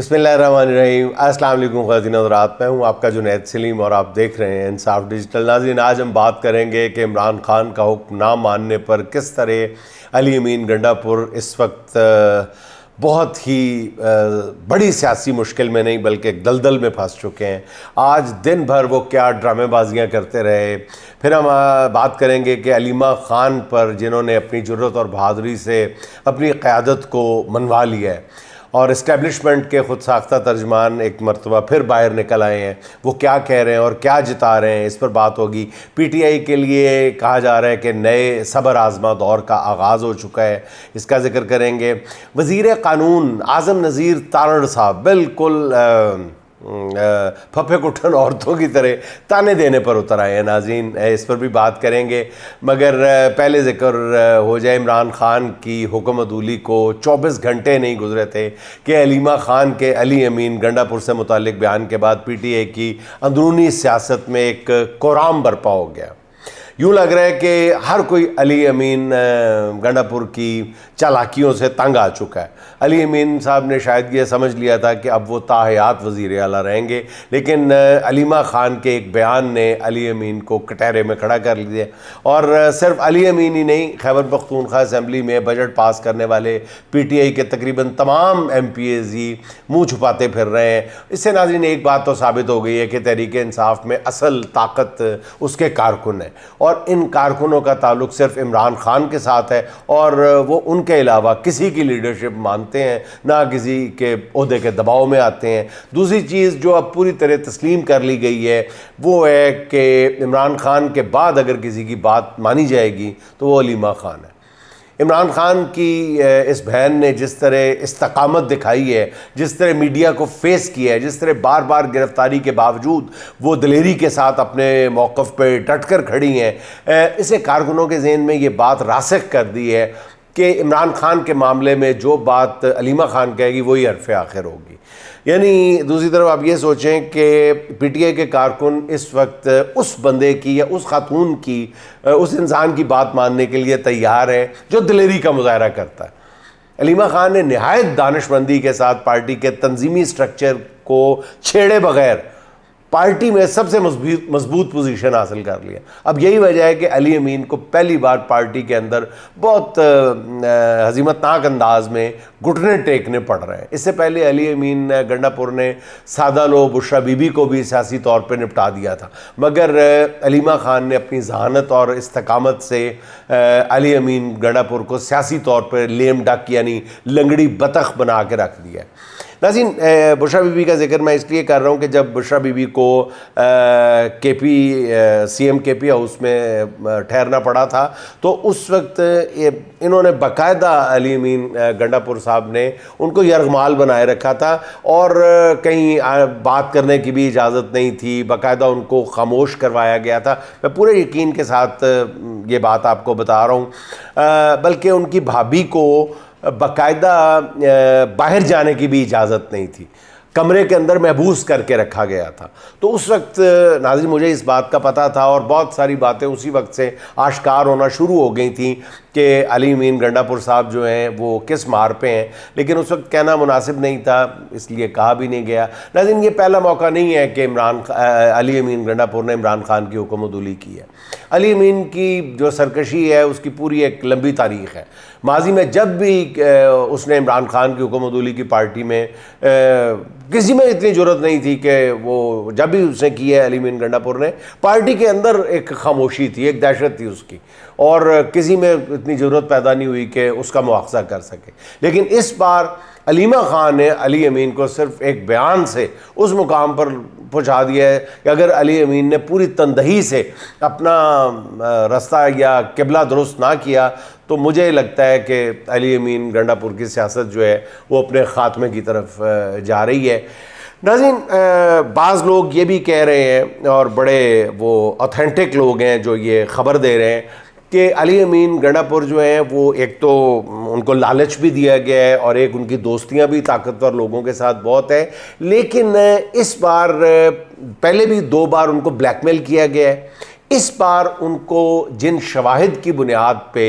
बिस्मिल्लाहिर्रहमानिर्रहीम। अस्सलाम वालेकुम ख़वातीन और हज़रात, मैं हूँ आपका जुनैद सलीम और आप देख रहे हैं इंसाफ डिजिटल। नाज़रीन, आज हम बात करेंगे कि इमरान खान का हुक्म ना मानने पर किस तरह अली अमीन गंडापुर इस वक्त बहुत ही बड़ी सियासी मुश्किल में नहीं बल्कि एक दलदल में फंस चुके हैं। आज दिन भर वो क्या ड्रामेबाजियाँ करते रहे। फिर हम बात करेंगे कि अलीमा ख़ान पर जिन्होंने अपनी जुर्रत और बहादुरी से अपनी क़यादत को मनवा लिया है और इस्टेब्लिशमेंट के ख़ुद साख्ता तर्जमान एक मरतबा फिर बाहर निकल आए हैं, वो क्या कह रहे हैं और क्या जिता रहे हैं, इस पर बात होगी। PTI के लिए कहा जा रहा है कि नए सबर आज़मा दौर का आगाज़ हो चुका है, इसका जिक्र करेंगे। वज़ीर क़ानून आज़म नज़ीर तारड़ साहब बिल्कुल फफे कुठन औरतों की तरह ताने देने पर उतर आए हैं। नाज़रीन, इस पर भी बात करेंगे, मगर पहले ज़िक्र हो जाए इमरान ख़ान की हुक्म अदूली को 24 घंटे नहीं गुजरे थे कि अलीमा ख़ान के अली अमीन गंडापुर से मुतालिक बयान के बाद PTI की अंदरूनी सियासत में एक कोराम बरपा हो गया। यूँ लग रहा है कि हर कोई अली अमीन गंडापुर की चालाकियों से तंग आ चुका है। अली अमीन साहब ने शायद ये समझ लिया था कि अब वो ताहयात वज़ीर आला रहेंगे, लेकिन अलीमा ख़ान के एक बयान ने अली अमीन को कटहरे में खड़ा कर लिया। और सिर्फ अली अमीन ही नहीं, खैबर पख्तूनख्वा असम्बली में बजट पास करने वाले PTI के तकरीबन तमाम MPAs ही मुँह छुपाते फिर रहे हैं। इससे नाज़रीन एक बात तो साबित हो गई है कि तहरीक इंसाफ में असल ताकत उसके कारकुन है और इन कारकुनों का ताल्लुक सिर्फ इमरान ख़ान के साथ है और वो उनके अलावा किसी की लीडरशिप मानते हैं ना किसी के ओहदे के दबाव में आते हैं। दूसरी चीज़ जो अब पूरी तरह तस्लीम कर ली गई है वो है कि इमरान ख़ान के बाद अगर किसी की बात मानी जाएगी तो वो अलीमा ख़ान है। इमरान ख़ान की इस बहन ने जिस तरह इस्तकामत दिखाई है, जिस तरह मीडिया को फेस किया है, जिस तरह बार बार गिरफ्तारी के बावजूद वो दिलेरी के साथ अपने मौक़िफ़ पे डट कर खड़ी हैं, इसे कारकुनों के ज़हन में ये बात रासिख कर दी है कि इमरान ख़ान के मामले में जो बात अलीमा ख़ान कहेगी वही हरफ़ आखिर होगी। यानी दूसरी तरफ आप ये सोचें कि PTI के कारकुन इस वक्त उस बंदे की या उस खातून की, उस इंसान की बात मानने के लिए तैयार है जो दिलेरी का मुज़ाहरा करता है। अलीमा ख़ान ने नहायत दानिशमंदी के साथ पार्टी के तंजीमी स्ट्रक्चर को छेड़े बग़ैर पार्टी में सबसे मजबूत पोजीशन हासिल कर लिया। अब यही वजह है कि अली अमीन को पहली बार पार्टी के अंदर बहुत हज़ीमतनाक अंदाज में घुटने टेकने पड़ रहे हैं। इससे पहले अली अमीन गंडापुर ने सादा लो बुशरा बीबी को भी सियासी तौर पर निपटा दिया था, मगर अलीमा ख़ान ने अपनी जहानत और इस्तकामत से अली अमीन गंडापुर को सियासी तौर पर लेम डक यानी लंगड़ी बतख बना के रख दिया। नाज़रीन, बुशरा बीबी का जिक्र मैं इसलिए कर रहा हूँ कि जब बुशरा बीबी को CM KP हाउस में ठहरना पड़ा था तो उस वक्त इन्होंने बाकायदा अली अमीन गंडापुर साहब ने उनको यरगमाल बनाए रखा था और कहीं बात करने की भी इजाज़त नहीं थी, बाकायदा उनको खामोश करवाया गया था। मैं पूरे यकीन के साथ ये बात आपको बता रहा हूँ, बल्कि उनकी भाभी को बाकायदा बाहर जाने की भी इजाज़त नहीं थी, कमरे के अंदर महबूस करके रखा गया था। तो उस वक्त नाज़रीन मुझे इस बात का पता था और बहुत सारी बातें उसी वक्त से आश्कार होना शुरू हो गई थी कि अली अमीन गंडापुर साहब जो हैं वो किस मार पे हैं, लेकिन उस वक्त कहना मुनासिब नहीं था, इसलिए कहा भी नहीं गया। नाज़रीन, ये पहला मौका नहीं है कि अली अमीन गंडापुर ने इमरान ख़ान की हुक्मदुली की है। अली अमीन की जो सरकशी है उसकी पूरी एक लंबी तारीख़ है। माजी में जब भी उसने इमरान ख़ान की हुक्मदुली की पार्टी में किसी में इतनी ज़रूरत नहीं थी कि वो जब भी उसने की है अली अमीन गंडापुर ने, पार्टी के अंदर एक खामोशी थी, एक दहशत थी उसकी और किसी में इतनी ज़रूरत पैदा नहीं हुई कि उसका मुआवजा कर सके। लेकिन इस बार अलीमा ख़ान ने अली अमीन को सिर्फ एक बयान से उस मुकाम पर पहुँचा दिया है कि अगर अली अमीन ने पूरी तंदही से अपना रास्ता या किबला दुरुस्त ना किया तो मुझे लगता है कि अली अमीन गंडापुर की सियासत जो है वो अपने ख़ात्मे की तरफ जा रही है। नाज़रीन, बाज़ लोग ये भी कह रहे हैं और बड़े वो ऑथेंटिक लोग हैं जो ये ख़बर दे रहे हैं कि अली अमीन गंडापुर जो हैं वो एक तो उनको लालच भी दिया गया है और एक उनकी दोस्तियां भी ताकतवर लोगों के साथ बहुत है, लेकिन इस बार पहले भी 2 बार उनको ब्लैकमेल किया गया है इस बार उनको जिन शवाहिद की बुनियाद पे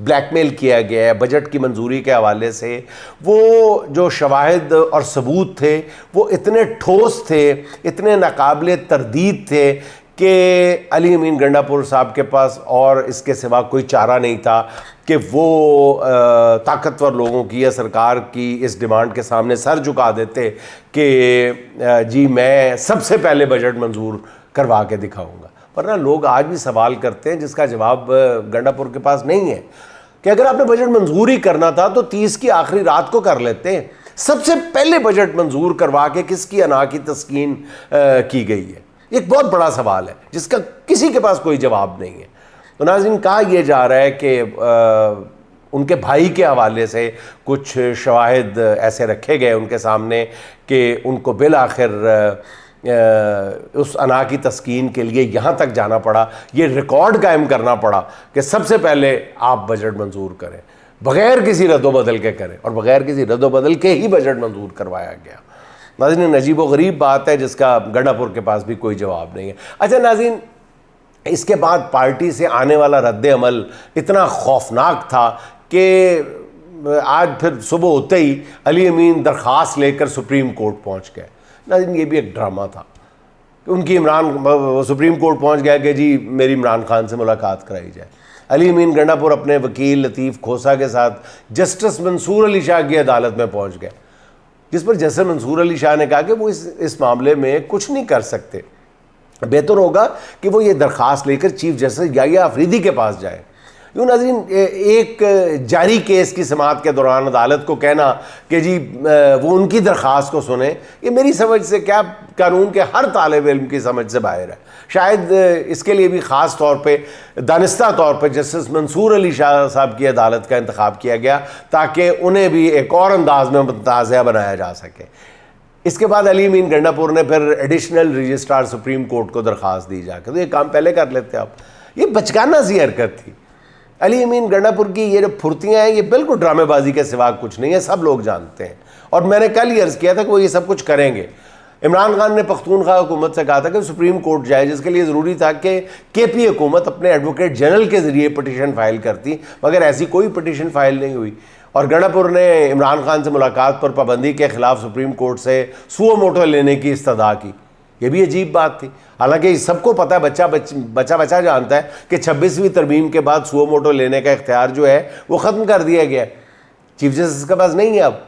ब्लैकमेल किया गया है बजट की मंजूरी के हवाले से, वो जो शवाहिद और सबूत थे वो इतने ठोस थे, इतने नाकाबिले तरदीद थे कि अली अमीन गंडापुर साहब के पास और इसके सिवा कोई चारा नहीं था कि वो ताकतवर लोगों की या सरकार की इस डिमांड के सामने सर झुका देते कि जी मैं सबसे पहले बजट मंजूर करवा के दिखाऊंगा। वरना लोग आज भी सवाल करते हैं जिसका जवाब गंडापुर के पास नहीं है कि अगर आपने बजट मंजूर ही करना था तो 30 की आखिरी रात को कर लेते हैं। सबसे पहले बजट मंजूर करवा के किसकी अना की तस्कीन की गई है, एक बहुत बड़ा सवाल है जिसका किसी के पास कोई जवाब नहीं है। तो नाज़रीन, कहा यह जा रहा है कि उनके भाई के हवाले से कुछ शवाहिद ऐसे रखे गए उनके सामने कि उनको बिल आखिर उस अना की तस्कीन के लिए यहाँ तक जाना पड़ा, ये रिकॉर्ड कायम करना पड़ा कि सबसे पहले आप बजट मंजूर करें, बग़ैर किसी रद्दोबदल के करें, और बग़ैर किसी रद्दोबदल के ही बजट मंजूर करवाया गया। नाज़रीन, अजीब व गरीब बात है जिसका गंडापुर के पास भी कोई जवाब नहीं है। अच्छा नाज़रीन, इसके बाद पार्टी से आने वाला रद्द अमल इतना खौफनाक था कि आज फिर सुबह होते ही अली अमीन दरख्वास्त लेकर सुप्रीम कोर्ट पहुंच गए। नाज़रीन, ये भी एक ड्रामा था कि उनकी सुप्रीम कोर्ट पहुंच गया कि जी मेरी इमरान खान से मुलाकात कराई जाए। अली अमीन गंडापुर अपने वकील लतीफ़ खोसा के साथ जस्टिस मंसूर अली शाह की अदालत में पहुंच गए, जिस पर जस्टिस मंसूर अली शाह ने कहा कि वो इस मामले में कुछ नहीं कर सकते, बेहतर होगा कि वो ये दरख्वास्त लेकर चीफ जस्टिस याहिया अफरीदी के पास जाए। यूँ नाज़रीन, एक जारी केस की समाअत के दौरान अदालत को कहना कि जी वो उनकी दरख्वास्त को सुने, ये मेरी समझ से क्या कानून के हर तालिब इल्म की समझ से बाहर है। शायद इसके लिए भी ख़ास तौर पे दानिस्ता तौर पे जस्टिस मंसूर अली शाह साहब की अदालत का इंतखाब किया गया ताकि उन्हें भी एक और अंदाज में मुताज़ा बनाया जा सके। इसके बाद अली अमीन गंडापुर ने फिर एडिशनल रजिस्ट्रार सुप्रीम कोर्ट को दरख्वास्त दी जाकर, तो ये काम पहले कर लेते आप। ये बचकाना सी हरकत थी। अली अमीन गंडापुर की ये जो फुर्तियाँ हैं ये बिल्कुल ड्रामेबाजी के सिवा कुछ नहीं है, सब लोग जानते हैं। और मैंने कल ही अर्ज़ किया था कि वो ये सब कुछ करेंगे। इमरान खान ने पख्तूनख्वा हुकूमत से कहा था कि सुप्रीम कोर्ट जाए, जिसके लिए ज़रूरी था कि केपी हुकूमत अपने एडवोकेट जनरल के ज़रिए पटिशन फ़ाइल करती, मगर ऐसी कोई पटिशन फ़ाइल नहीं हुई। और गंडापुर ने इमरान खान से मुलाकात पर पाबंदी के ख़िलाफ़ सुप्रीम कोर्ट से सुओ मोटो लेने की इस्तदा की। ये भी अजीब बात थी। हालांकि सबको पता है, बच्चा जानता है कि 26वीं तरमीम के बाद सुओ मोटो लेने का इख्तियार जो है वो ख़त्म कर दिया गया है, चीफ जस्टिस के पास नहीं है। अब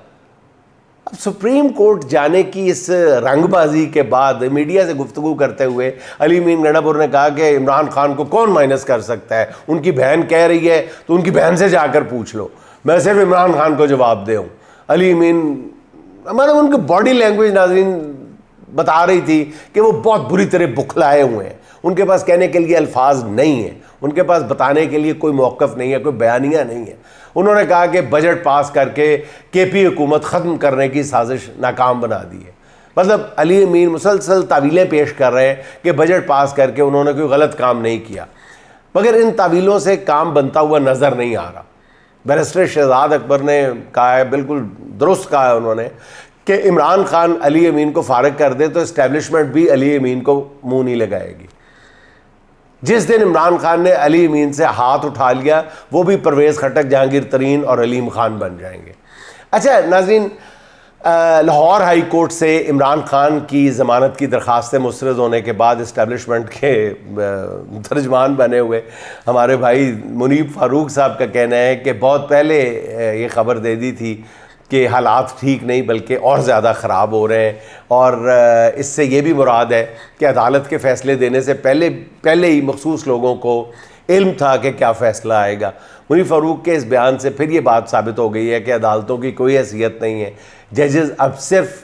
सुप्रीम कोर्ट जाने की इस रंगबाजी के बाद मीडिया से गुफ्तगू करते हुए अली अमीन गंडापुर ने कहा कि इमरान खान को कौन माइनस कर सकता है, उनकी बहन कह रही है तो उनकी बहन से जाकर पूछ लो, मैं सिर्फ इमरान खान को जवाब दे हूँ। अली अमीन, हमारे उनकी बॉडी लैंग्वेज नाज़रीन बता रही थी कि वो बहुत बुरी तरह बुखलाए हुए हैं, उनके पास कहने के लिए अल्फाज नहीं है, उनके पास बताने के लिए कोई मौक़िफ़ नहीं है, कोई बयानिया नहीं है। उन्होंने कहा कि बजट पास करके केपी हुकूमत ख़त्म करने की साजिश नाकाम बना दी है। मतलब अली अमीन मुसलसल तावीलें पेश कर रहे हैं कि बजट पास करके उन्होंने कोई गलत काम नहीं किया, मगर इन तावीलों से काम बनता हुआ नज़र नहीं आ रहा। बैरिस्टर शहजाद अकबर ने कहा है, बिल्कुल दुरुस्त कहा है उन्होंने, कि इमरान खान अली अमीन को फारिग कर दे तो इस्टेब्लिशमेंट भी अली अमीन को मुंह नहीं लगाएगी। जिस दिन इमरान खान ने अली अमीन से हाथ उठा लिया वो भी परवेज़ खटक, जहांगीर तरीन और अलीम खान बन जाएंगे। अच्छा नाज़रीन, लाहौर हाई कोर्ट से इमरान खान की ज़मानत की दरख्वास्तें मुस्तरद होने के बाद इस्टेब्लिशमेंट के तर्जमान बने हुए हमारे भाई मुनीब फ़ारूक साहब का कहना है कि बहुत पहले ये ख़बर दे दी थी कि हालात ठीक नहीं बल्कि और ज़्यादा ख़राब हो रहे हैं, और इससे ये भी मुराद है कि अदालत के फ़ैसले देने से पहले ही मखसूस लोगों को इल्म था कि क्या फ़ैसला आएगा। मुनीब फ़ारूक के इस बयान से फिर ये बात साबित हो गई है कि अदालतों की कोई हैसियत नहीं है। जजेस अब सिर्फ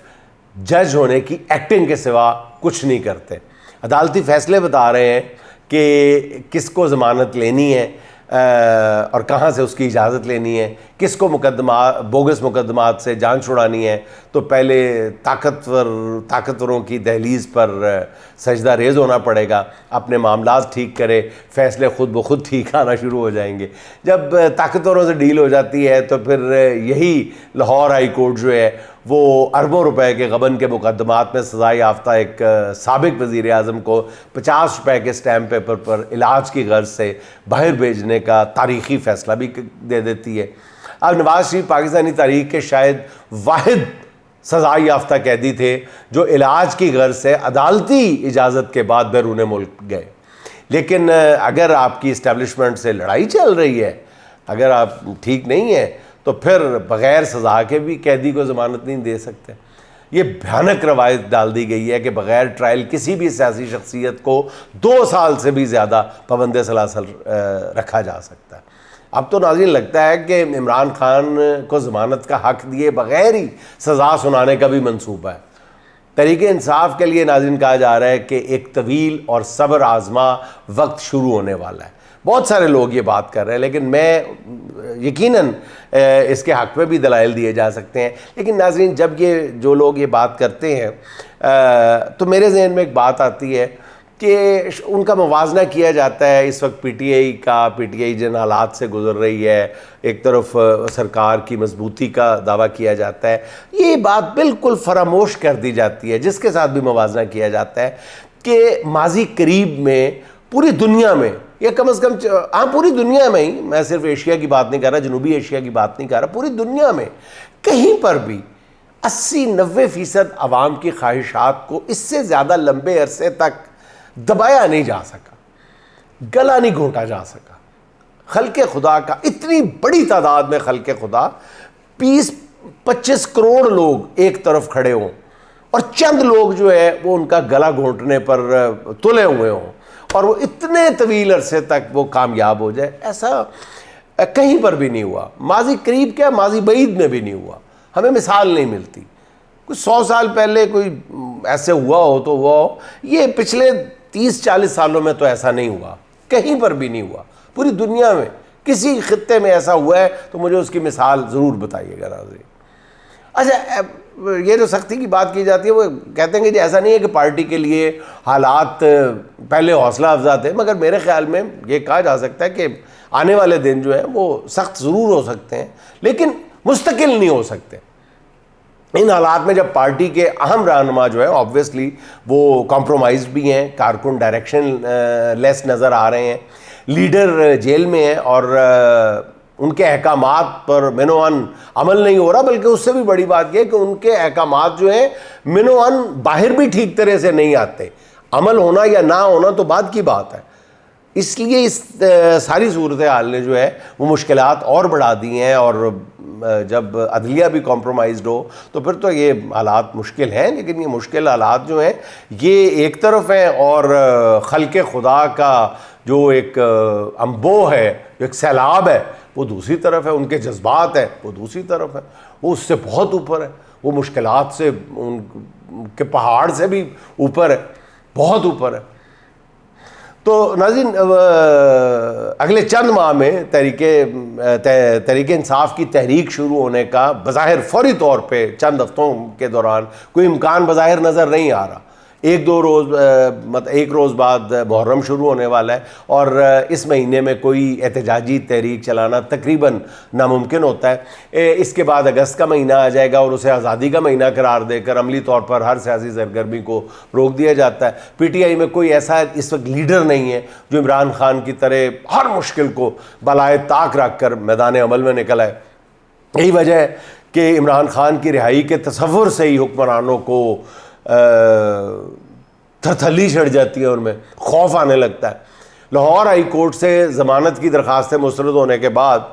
जज होने की एक्टिंग के सिवा कुछ नहीं करते। अदालती फ़ैसले बता रहे हैं कि किसको ज़मानत लेनी है और कहाँ से उसकी इजाज़त लेनी है, किसको बोगस मुकदमात से जान छुड़ानी है तो पहले ताकतवरों की दहलीज़ पर सजदा रेज़ होना पड़ेगा, अपने मामलात ठीक करे, फ़ैसले खुद ब खुद ठीक आना शुरू हो जाएंगे। जब ताकतवरों से डील हो जाती है तो फिर यही लाहौर हाई कोर्ट जो है वो अरबों रुपए के गबन के मुकदमात में सज़ा याफ्ता एक साबिक वज़ीर आज़म को 50 रुपए के स्टैम्प पेपर पर इलाज की गर्ज से बाहर भेजने का तारीख़ी फ़ैसला भी दे देती है। अब नवाज शरीफ पाकिस्तानी तारीख़ के शायद वाहिद सज़ा याफ्ता कैदी थे जो इलाज की गर्ज से अदालती इजाज़त के बाद बैरून मुल्क गए। लेकिन अगर आपकी इस्टेब्लिशमेंट से लड़ाई चल रही है, अगर आप ठीक नहीं है, तो फिर बग़ैर सज़ा के भी कैदी को ज़मानत नहीं दे सकते। ये भयानक रवायत डाल दी गई है कि बग़ैर ट्रायल किसी भी सियासी शख्सियत को 2 साल से भी ज़्यादा पाबंद सलासल रखा जा सकता है। अब तो नाज़रीन लगता है कि इमरान खान को ज़मानत का हक़ दिए बग़ैर ही सज़ा सुनाने का भी मंसूबा है। तहरीक इंसाफ के लिए नाज़रीन कहा जा रहा है कि एक तवील और सब्र आज़मा वक्त शुरू होने वाला है। बहुत सारे लोग ये बात कर रहे हैं, लेकिन मैं यकीनन इसके हक़ में भी दलाइल दिए जा सकते हैं। लेकिन नाज़रीन, जब ये जो लोग ये बात करते हैं तो मेरे जहन में एक बात आती है कि उनका मुवाजना किया जाता है इस वक्त पीटीआई जिन हालात से गुजर रही है, एक तरफ सरकार की मजबूती का दावा किया जाता है, ये बात बिल्कुल फरामोश कर दी जाती है। जिसके साथ भी मुवाजना किया जाता है कि माजी करीब में पूरी दुनिया में, या कम अज़ कम हाँ पूरी दुनिया में ही, मैं सिर्फ एशिया की बात नहीं कर रहा, जनूबी एशिया की बात नहीं कर रहा, पूरी दुनिया में कहीं पर भी 80-90% आवाम की ख्वाहिशात को इससे ज़्यादा लंबे अरसे तक दबाया नहीं जा सका, गला नहीं घोंटा जा सका। खल्के खुदा का, इतनी बड़ी तादाद में खल्के खुदा, 20-25 करोड़ लोग एक तरफ खड़े हों और चंद लोग जो है वो उनका गला घोंटने पर तुले हुए हों और वो इतने तवील अरसे तक वो कामयाब हो जाए, ऐसा कहीं पर भी नहीं हुआ। माजी करीब क्या, माजी बईद में भी नहीं हुआ। हमें मिसाल नहीं मिलती। कुछ 100 साल पहले कोई ऐसे हुआ हो तो हुआ हो, ये पिछले 30-40 सालों में तो ऐसा नहीं हुआ, कहीं पर भी नहीं हुआ। पूरी दुनिया में किसी खित्ते में ऐसा हुआ है तो मुझे उसकी मिसाल ज़रूर बताइएगा नाज़रीन। अच्छा, ये जो सख्ती की बात की जाती है, वो कहते हैं कि ऐसा नहीं है कि पार्टी के लिए हालात पहले हौसला अफजा थे, मगर मेरे ख्याल में ये कहा जा सकता है कि आने वाले दिन जो है वो सख्त ज़रूर हो सकते हैं, लेकिन मुस्तकिल नहीं हो सकते। इन हालात में जब पार्टी के अहम रहनुमा जो है ऑब्वियसली वो कॉम्प्रोमाइज़ भी हैं, कारकुन डायरेक्शन लेस नज़र आ रहे हैं, लीडर जेल में है और उनके अहकामात पर मिनोअन अमल नहीं हो रहा, बल्कि उससे भी बड़ी बात यह है कि उनके अहकामात जो हैं मिनोअन बाहर भी ठीक तरह से नहीं आते। अमल होना या ना होना तो बाद की बात है। इसलिए इस सारी सूरत हाल ने जो है वो मुश्किलात और बढ़ा दी हैं, और जब अदलिया भी कॉम्प्रोमाइज़्ड हो तो फिर तो ये हालात मुश्किल हैं। लेकिन ये मुश्किल हालात जो हैं ये एक तरफ हैं, और खल्के खुदा का जो एक अम्बो है, जो एक सैलाब है, वो दूसरी तरफ है, उनके जज्बात हैं वो दूसरी तरफ है, वो उससे बहुत ऊपर है, वो मुश्किलात से, उनके पहाड़ से भी ऊपर है, बहुत ऊपर है। तो नाज़रीन, अगले चंद माह में तहरीक इंसाफ की तहरीक शुरू होने का बज़ाहिर फौरी तौर पे चंद हफ्तों के दौरान कोई इम्कान बज़ाहिर नज़र नहीं आ रहा। 1-2 रोज़ मतलब 1 रोज़ बाद मुहर्रम शुरू होने वाला है, और इस महीने में कोई एहतजाजी तहरीक चलाना तकरीबन नामुमकिन होता है। इसके बाद अगस्त का महीना आ जाएगा और उसे आज़ादी का महीना करार देकर अमली तौर पर हर सियासी सरगर्मी को रोक दिया जाता है। PTI में कोई ऐसा इस वक्त लीडर नहीं है जो इमरान खान की तरह हर मुश्किल को बलाए ताक रख कर मैदान अमल में निकल आए। यही वजह है कि इमरान खान की रिहाई के तसव्वुर से ही हुक्मरानों को थरथली चढ़ जाती है, उनमें खौफ आने लगता है। लाहौर हाई कोर्ट से ज़मानत की दरख्वास्तें मुस्तरद होने के बाद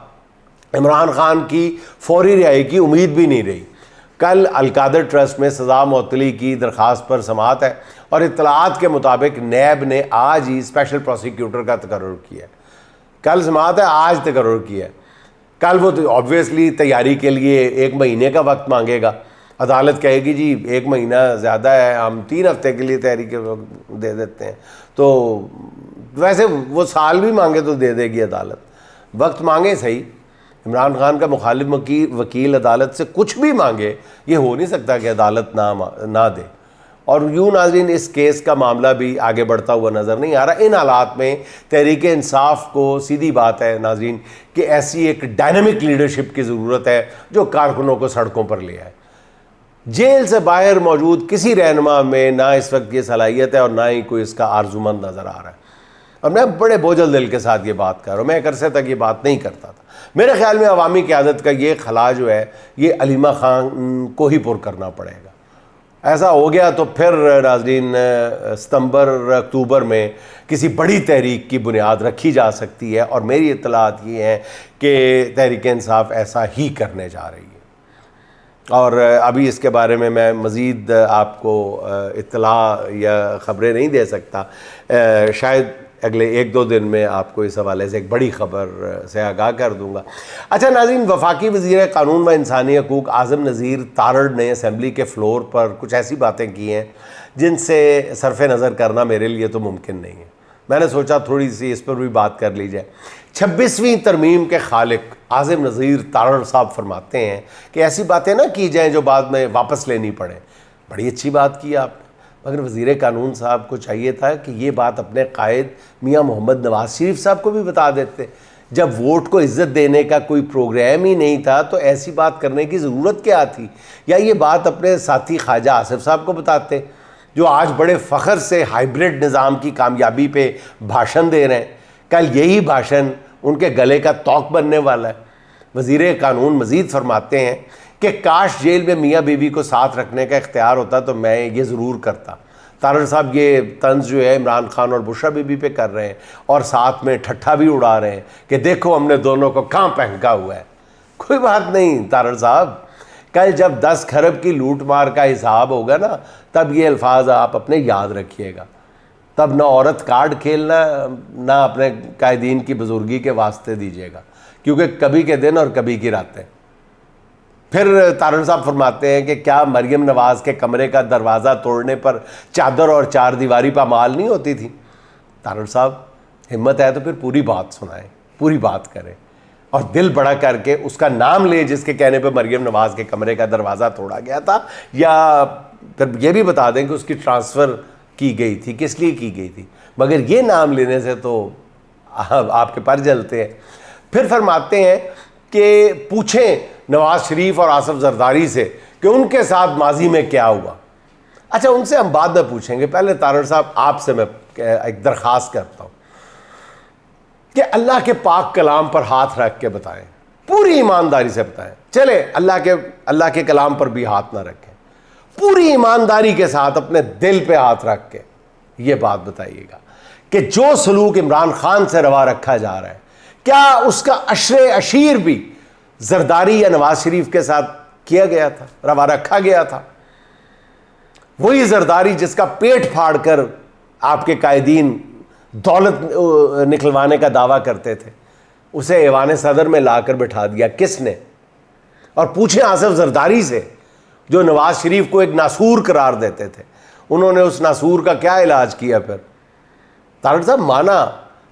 इमरान खान की फौरी रिहाई की उम्मीद भी नहीं रही। कल अलकादर ट्रस्ट में सज़ा मुअत्तली की दरख्वास्त पर समाअत है, और इत्तलाआत के मुताबिक नैब ने आज ही स्पेशल प्रोसिक्यूटर का तकर्रुर किया। कल समाअत है, आज तकर्रुर किया। कल वो तो ऑब्वियसली तैयारी के लिए 1 महीने का वक्त मांगेगा। अदालत कहेगी जी 1 महीना ज़्यादा है, हम 3 हफ्ते के लिए तहरीक दे देते हैं। तो वैसे वो साल भी मांगे तो दे देगी अदालत, वक्त मांगे सही। इमरान खान का मुखालिफ वकील अदालत से कुछ भी मांगे, ये हो नहीं सकता कि अदालत ना दे। और यूँ नाज़रीन, इस केस का मामला भी आगे बढ़ता हुआ नज़र नहीं आ रहा। इन हालात में तहरीक इंसाफ को, सीधी बात है नाज़रीन, कि ऐसी एक डायनामिक लीडरशिप की ज़रूरत है जो कारकुनों को सड़कों पर ले आए। जेल से बाहर मौजूद किसी रहनुमा में ना इस वक्त ये सलाहियत है और ना ही कोई इसका आरजुमंद नज़र आ रहा है। और मैं बड़े बोझल दिल के साथ ये बात कर रहा हूँ, मैं एक अरसे तक ये बात नहीं करता था। मेरे ख्याल में अवामी क़यादत का ये खला जो है ये अलीमा ख़ान को ही पुर करना पड़ेगा। ऐसा हो गया तो फिर नाज़रीन सितंबर अक्टूबर में किसी बड़ी तहरीक की बुनियाद रखी जा सकती है, और मेरी इत्तलात ये हैं कि तहरीक इंसाफ ऐसा ही करने जा रही है। और अभी इसके बारे में मैं मज़ीद आपको इत्तला या ख़बरें नहीं दे सकता, शायद अगले 1-2 दिन में आपको इस हवाले से एक बड़ी ख़बर से आगाह कर दूँगा। अच्छा नाज़रीन, वफाकी वज़ीर क़ानून व इंसानी हकूक़ आज़म नज़ीर तारड़ ने असम्बली के फ़्लोर पर कुछ ऐसी बातें की हैं जिनसे सरफ़ नज़र करना मेरे लिए तो मुमकिन नहीं है। मैंने सोचा थोड़ी सी इस पर भी बात कर ली जाए। 26वीं तरमीम के खालिक आज़म नज़ीर तारड़ साहब फरमाते हैं कि ऐसी बातें ना की जाएँ जो बाद में वापस लेनी पड़े। बड़ी अच्छी बात की आपने, मगर वज़ीर क़ानून साहब को चाहिए था कि ये बात अपने कायद मियाँ मोहम्मद नवाज़ शरीफ साहब को भी बता देते। जब वोट को इज़्ज़त देने का कोई प्रोग्राम ही नहीं था तो ऐसी बात करने की ज़रूरत क्या थी? या ये बात अपने साथी ख्वाजा आसिफ साहब को बताते, जो आज बड़े फ़ख्र से हाइब्रिड निज़ाम की कामयाबी पे भाषण दे रहे हैं। कल यही भाषण उनके गले का तौक बनने वाला है। वज़ीर क़ानून मज़ीद फरमाते हैं कि काश जेल में मियाँ बीवी को साथ रखने का इख्तियार होता तो मैं ये ज़रूर करता। तारड़ साहब ये तंज जो है इमरान खान और बुशरा बीबी पे कर रहे हैं और साथ में ठट्ठा भी उड़ा रहे हैं कि देखो हमने दोनों को कहाँ पहका हुआ है। कोई बात नहीं तारड़ साहब, कल जब 10 खरब की लूट मार का हिसाब होगा ना, तब ये अल्फाज आप अपने याद रखिएगा। तब ना औरत कार्ड खेलना, ना अपने कायदीन की बुजुर्गी के वास्ते दीजिएगा, क्योंकि कभी के दिन और कभी की रातें। फिर तारड़ साहब फरमाते हैं कि क्या मरियम नवाज़ के कमरे का दरवाज़ा तोड़ने पर चादर और चार दीवारी पामाल नहीं होती थी? तारड़ साहब, हिम्मत है तो फिर पूरी बात सुनाएं, पूरी बात करें और दिल बड़ा करके उसका नाम ले जिसके कहने पे मरियम नवाज़ के कमरे का दरवाज़ा तोड़ा गया था, या फिर ये भी बता दें कि उसकी ट्रांसफ़र की गई थी, किस लिए की गई थी। मगर ये नाम लेने से तो आपके पर जलते हैं। फिर फरमाते हैं कि पूछें नवाज़ शरीफ और आसिफ जरदारी से कि उनके साथ माजी में क्या हुआ। अच्छा, उनसे हम बाद में पूछेंगे। पहले तारड़ साहब आपसे मैं एक दरख्वास्त करता हूँ कि अल्लाह के पाक कलाम पर हाथ रख के बताएं, पूरी ईमानदारी से बताएं। चले अल्लाह के कलाम पर भी हाथ ना रखें, पूरी ईमानदारी के साथ अपने दिल पे हाथ रख के ये बात बताइएगा कि जो सलूक इमरान खान से रवा रखा जा रहा है, क्या उसका अशरे अशीर भी जरदारी या नवाज शरीफ के साथ किया गया था, रवा रखा गया था? वही जरदारी जिसका पेट फाड़ कर आपके कायदीन दौलत निकलवाने का दावा करते थे, उसे ऐवान सदर में लाकर बिठा दिया किसने? और पूछें आसिफ जरदारी से जो नवाज शरीफ को एक नासूर करार देते थे, उन्होंने उस नासूर का क्या इलाज किया? फिर तारड़ साहब, माना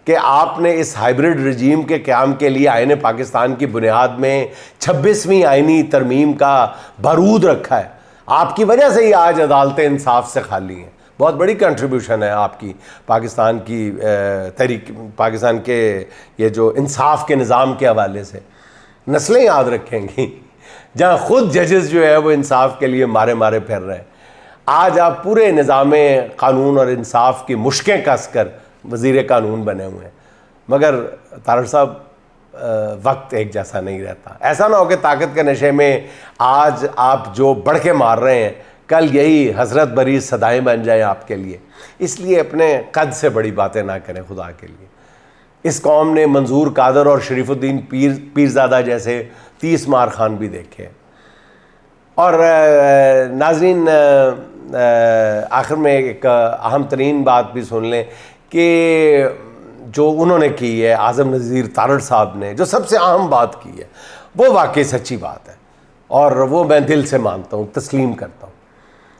कि आपने इस हाइब्रिड रजीम के क़याम के लिए आईन पाकिस्तान की बुनियाद में 26वीं आईनी तरमीम का बारूद रखा है, आपकी वजह से ही आज अदालतें इंसाफ से खाली हैं। बहुत बड़ी कंट्रीब्यूशन है आपकी पाकिस्तान की पाकिस्तान के ये जो इंसाफ के निज़ाम के हवाले से। नस्लें याद रखेंगी जहाँ ख़ुद जजेस जो है वो इंसाफ के लिए मारे मारे फिर रहे हैं। आज आप पूरे निज़ाम क़ानून और इंसाफ की मुश्कें कस कर वज़ीर क़ानून बने हुए हैं। मगर तारड़ साहब, वक्त एक जैसा नहीं रहता। ऐसा ना हो कि ताकत के नशे में आज आप जो बढ़ के मार रहे हैं, कल यही हसरत भरी सदाएं बन जाए आपके लिए। इसलिए अपने कद से बड़ी बातें ना करें खुदा के लिए। इस कौम ने मंजूर कादर और शरीफुद्दीन पीरज़ादा जैसे 30 मार खान भी देखे। और नाजरीन, आखिर में एक अहम तरीन बात भी सुन लें कि जो उन्होंने की है आज़म नज़ीर तारड़ साहब ने, जो सबसे अहम बात की है, वो वाकई सच्ची बात है और वो मैं दिल से मानता हूँ, तस्लीम करता हूँ।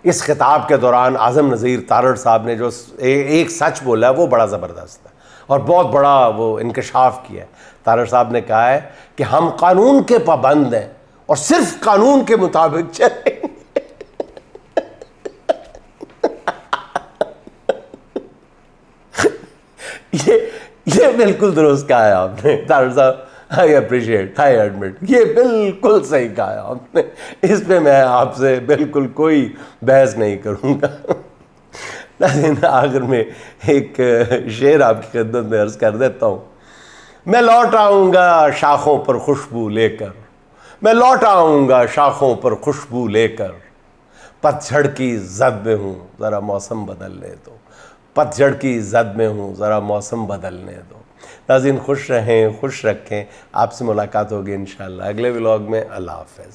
इस खिताब के दौरान आज़म नज़ीर तारड़ साहब ने जो एक सच बोला है वो बड़ा ज़बरदस्त है और बहुत बड़ा वो इंकशाफ किया है। तारड़ साहब ने कहा है कि हम कानून के पाबंद हैं और सिर्फ कानून के मुताबिक चलेंगे। ये बिल्कुल दुरुस्त कहा है आपने तारड़ साहब, आई अप्रिशिएट, आई एडमिट, ये बिल्कुल सही कहा आपने, इस पे मैं आपसे बिल्कुल कोई बहस नहीं करूँगा। लेकिन आखिर में एक शेर आपकी खिदमत में अर्ज कर देता हूँ। मैं लौट आऊँगा शाखों पर खुशबू लेकर, मैं लौट आऊँगा शाखों पर खुशबू लेकर, पतझड़ की जद में हूँ ज़रा मौसम बदलने दो, पतझड़ की जद में हूँ ज़रा मौसम बदलने दो। नाज़रीन खुश रहें, खुश रखें। आपसे मुलाकात होगी इंशाअल्लाह अगले व्लॉग में। अल्लाह हाफ़िज़।